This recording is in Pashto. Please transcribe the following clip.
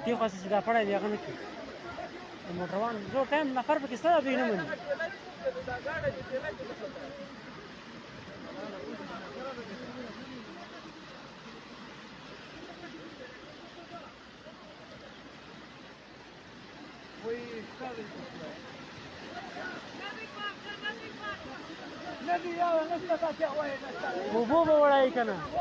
تی خو سیده پړای دی هغه نه کوي موټروان جو ټایم نفر پکې سره دوی نه مني اوبه به وړی که نه